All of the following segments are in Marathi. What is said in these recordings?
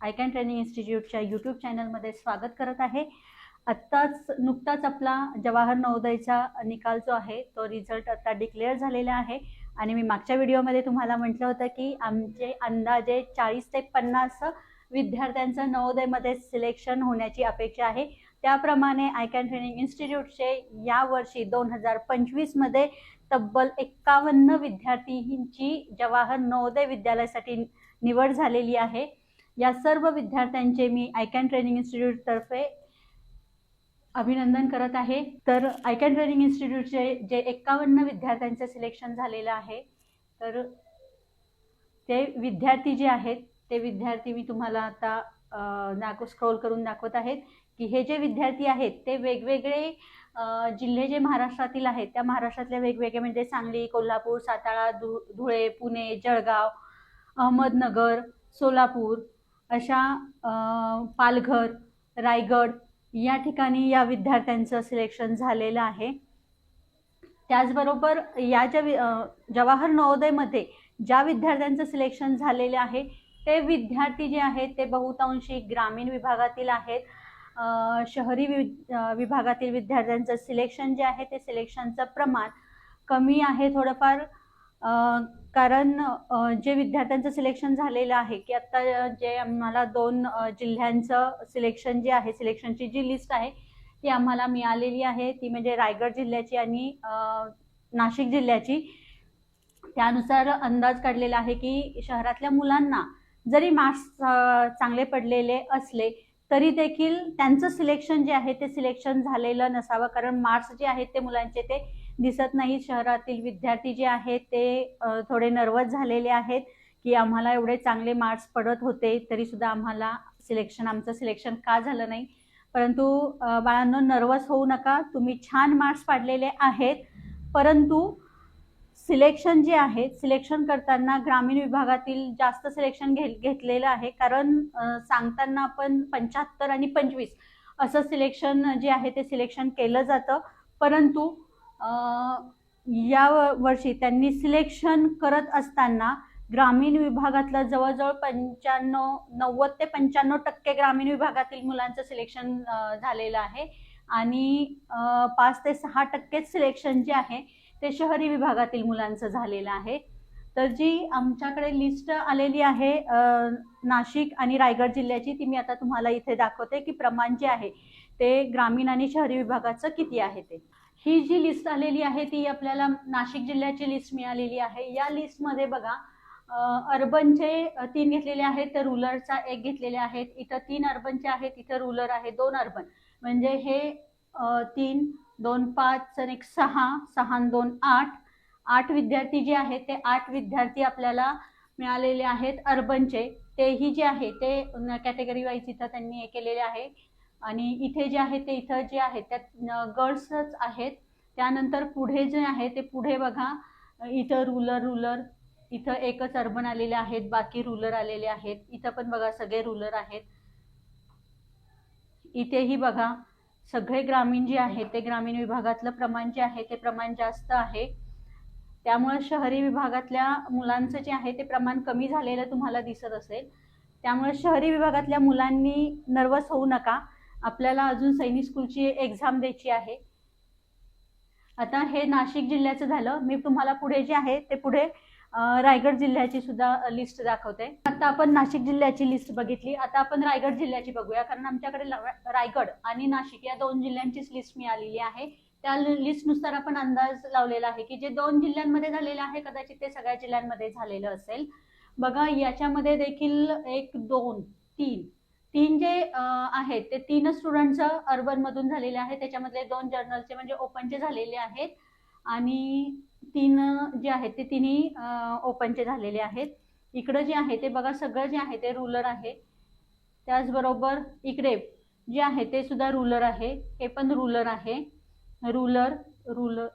आयकॅन ट्रेनिंग इन्स्टिट्यूटच्या यूट्यूब चॅनलमध्ये स्वागत करत आहे। नुकताच आपला जवाहर नवोदयचा निकाल जो आहे तो रिझल्ट आता डिक्लेअर झालेला आहे आणि मी मागच्या व्हिडिओमध्ये तुम्हाला म्हटलं होतं की आमचे अंदाजे 40 ते 50 विद्यार्थ्यांचं नवोदयमध्ये सिलेक्शन होण्याची अपेक्षा आहे। त्याप्रमाणे आयकॅन ट्रेनिंग इन्स्टिट्यूटचे यावर्षी 2025 मध्ये तब्बल 51 विद्यार्थ्यांची जवाहर नवोदय विद्यालयासाठी निवड झालेली आहे। या सर्व विद्यार्थ्यांचे मी आयकॅन ट्रेनिंग इन्स्टिट्यूट तर्फे अभिनंदन करत आहे। तर आयकॅन ट्रेनिंग इन्स्टिट्यूटचे जे 51 विद्यार्थ्यांचे सिलेक्शन झालेलं आहे, तर ते विद्यार्थी जे आहेत ते विद्यार्थी मी तुम्हाला आता स्क्रोल करून दाखवत आहेत की हे जे विद्यार्थी आहेत ते वेगवेगळे जिल्हे जे महाराष्ट्रातील आहेत त्या महाराष्ट्रातले वेगवेगळे म्हणजे सांगली, कोल्हापूर, सातारा, धुळे, पुणे, जळगाव, अहमदनगर, सोलापूर अशा पालघर, रायगड या ठिकाणी या विद्यार्थ्यांचं सिलेक्शन झालेलं आहे। त्याचबरोबर या जवाहर नवोदयमध्ये ज्या विद्यार्थ्यांचं सिलेक्शन झालेले आहे ते विद्यार्थी जे आहेत ते बहुतांशी ग्रामीण विभागातील आहेत। शहरी विभागातील विद्यार्थ्यांचं सिलेक्शन जे आहे ते सिलेक्शनचं प्रमाण कमी आहे थोडंफार, कारण जे विद्यार्थ्यांचं सिलेक्शन झालेलं आहे की आता जे आम्हाला 2 जिल्ह्यांचं सिलेक्शन जे आहे, सिलेक्शनची जी लिस्ट आहे ती आम्हाला मिळालेली आहे, ती म्हणजे रायगड जिल्ह्याची आणि नाशिक जिल्ह्याची। त्यानुसार अंदाज काढलेला आहे की शहरातल्या मुलांना जरी मार्क्स चांगले पडलेले असले तरी देखील त्यांचं सिलेक्शन जे आहे ते सिलेक्शन झालेलं नसावं, कारण मार्क्स जे आहेत ते मुलांचे ते दिसत नाही। शहरातील विद्यार्थी जे आहेत ते थोडे नर्वस झालेले आहेत की आम्हाला एवढे चांगले मार्क्स पडत होते तरी सुद्धा आम्हाला आमचं सिलेक्शन का झालं नाही। परंतु बाळांनो, नर्वस होऊ नका, तुम्ही छान मार्क्स पाडलेले आहेत, परंतु सिलेक्शन जे आहे सिलेक्शन करताना ग्रामीण विभागातील जास्त सिलेक्शन घेतलेलं आहे, कारण सांगताना आपण 75 आणि 25 असं सिलेक्शन जे आहे ते सिलेक्शन केलं जातं, परंतु या वर्षी त्यांनी सिलेक्शन करत असताना ग्रामीण विभागातलं जवळजवळ 90 ते 95% ग्रामीण विभागातील मुलांचं सिलेक्शन झालेलं आहे आणि 5 ते 6% सिलेक्शन जे आहे ते शहरी विभागातील मुलांचं झालेलं आहे। तर जी आमच्याकडे लिस्ट आलेली आहे नाशिक आणि रायगड जिल्ह्याची, ती मी आता तुम्हाला इथे दाखवते की प्रमाण जे आहे ते ग्रामीण आणि शहरी विभागाचं किती आहे ते। ही जी लिस्ट आलेली आहे ती आपल्याला नाशिक जिल्ह्याची लिस्ट मिळालेली आहे। या लिस्टमध्ये बघा, अर्बनचे 3 घेतलेले आहेत, तर रूरलचा 1 घेतलेले आहेत। इथं 3 अर्बनचे आहेत, इथं रूरल आहे 2 अर्बन, म्हणजे हे 3, 2, 5 आणि 6, 6 आणि 2, 8 विद्यार्थी जे आहेत ते 8 विद्यार्थी आपल्याला मिळालेले आहेत अर्बनचे। तेही जे आहे ते कॅटेगरी वाईज इथं त्यांनी हे केलेले आहे आणि इथे जे आहे ते इथं जे आहे त्यात गर्ल्सच आहेत। त्यानंतर पुढे जे आहे ते पुढे बघा, इथं रूरल इथं एकच अर्बन आलेले आहेत, बाकी रूरल आलेले आहेत। इथं पण बघा सगळे रूरल आहेत। इथेही बघा सगळे ग्रामीण जे आहे ते ग्रामीण विभागातलं प्रमाण जे आहे ते प्रमाण जास्त आहे। त्यामुळे शहरी विभागातल्या मुलांचं जे आहे ते प्रमाण कमी झालेलं तुम्हाला दिसत असेल। त्यामुळे शहरी विभागातल्या मुलांनी नर्वस होऊ नका, आपल्याला अजून सैनिक स्कूलची एक्झाम द्यायची आहे। आता हे नाशिक जिल्ह्याचं झालं, मी तुम्हाला पुढे जे आहे ते पुढे रायगड जिल्ह्याची सुद्धा लिस्ट दाखवते। आता आपण नाशिक जिल्ह्याची लिस्ट बघितली, आता आपण रायगड जिल्ह्याची बघूया, कारण आमच्याकडे रायगड आणि नाशिक या 2 जिल्ह्यांचीच लिस्ट मिळालेली आहे। त्या लिस्टनुसार आपण अंदाज लावलेला आहे की जे 2 जिल्ह्यांमध्ये झालेलं आहे कदाचित ते सगळ्या जिल्ह्यांमध्ये झालेलं असेल। बघा, याच्यामध्ये देखील 1, 2, 3 जे आहेत ते 3 स्टुडंट्स अर्बन मधून झालेले आहेत, त्याच्यामधले 2 जर्नलचे म्हणजे ओपनचे झालेले आहेत आणि 3 जे आहेत ते तिन्ही ओपनचे झालेले आहेत। इकडे जे आहे ते बघा सगळं जे आहे ते रूरल आहे। त्याचबरोबर इकडे जे आहे ते सुद्धा रूरल आहे, हे पण रूरल आहे। रूरल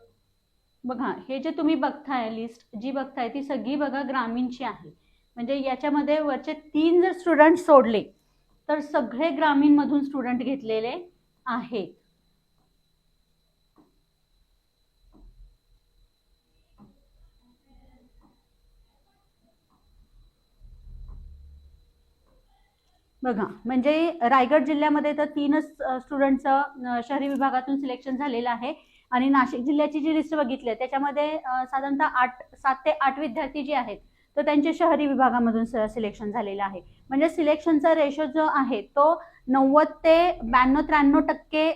बघा, हे जे तुम्ही बघताय लिस्ट जी बघताय ती सगळी बघा ग्रामीणची आहे, म्हणजे याच्यामध्ये वरचे 3 जर स्टुडंट सोडले तर सगळे ग्रामीण मधून स्टुडंट घेतलेले आहेत। बघा, म्हणजे रायगड जिल्ह्यामध्ये तर 3च स्टुडंटचं शहरी विभागातून सिलेक्शन झालेलं आहे आणि नाशिक जिल्ह्याची जी लिस्ट बघितली आहे त्याच्यामध्ये साधारणतः 7 ते 8 विद्यार्थी जे आहेत तर त्यांचे शहरी विभागामधून सिलेक्शन झालेलं आहे. म्हणजे सिलेक्शनचा रेशो जो आहे तो 90 ते 92-93%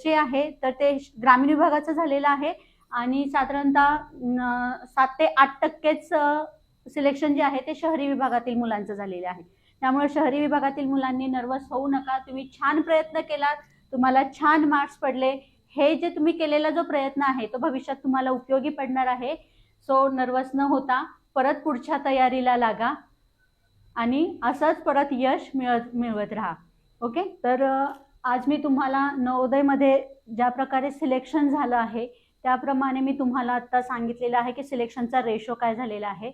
जे आहे तर ते ग्रामीण विभागाचं झालेलं आहे आणि साधारणतः 7 ते 8%च सिलेक्शन जे आहे ते शहरी विभागातील मुलांचं झालेलं आहे. त्यामुळे शहरी विभागातील मुलांनी नर्वस होऊ नका. तुम्ही छान प्रयत्न केलात, तुम्हाला छान मार्क्स पडले. हे जे तुम्ही केलेला जो प्रयत्न आहे तो भविष्यात तुम्हाला उपयोगी पडणार आहे. सो नर्वस न होता परत पुढच्या तयारीला लागा आणि असंच परत यश मिळवत राहा. ओके, तर आज मी तुम्हाला नवोदयमध्ये ज्या प्रकारे सिलेक्शन झालं आहे त्याप्रमाणे मी तुम्हाला आता सांगितलेलं आहे की सिलेक्शनचा रेशो काय झालेला आहे.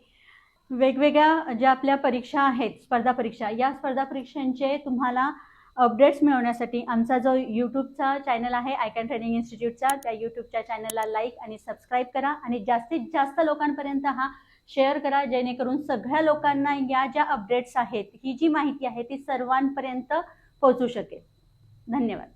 वेगवेगळ्या ज्या आपल्या परीक्षा आहेत, स्पर्धा परीक्षा, या स्पर्धा परीक्षांचे तुम्हाला अपडेट्स मिळवण्यासाठी आमचा जो यूट्यूबचा चॅनल आहे आयकॉन ट्रेनिंग इन्स्टिट्यूटचा, त्या यूट्यूबच्या चॅनलला लाईक आणि सबस्क्राईब करा आणि जास्तीत जास्त लोकांपर्यंत हा शेअर करा, जेणेकरून सगळ्या लोकांना या ज्या अपडेट्स आहेत, ही जी माहिती आहे ती सर्वांपर्यंत पोहोचू शकेल. धन्यवाद.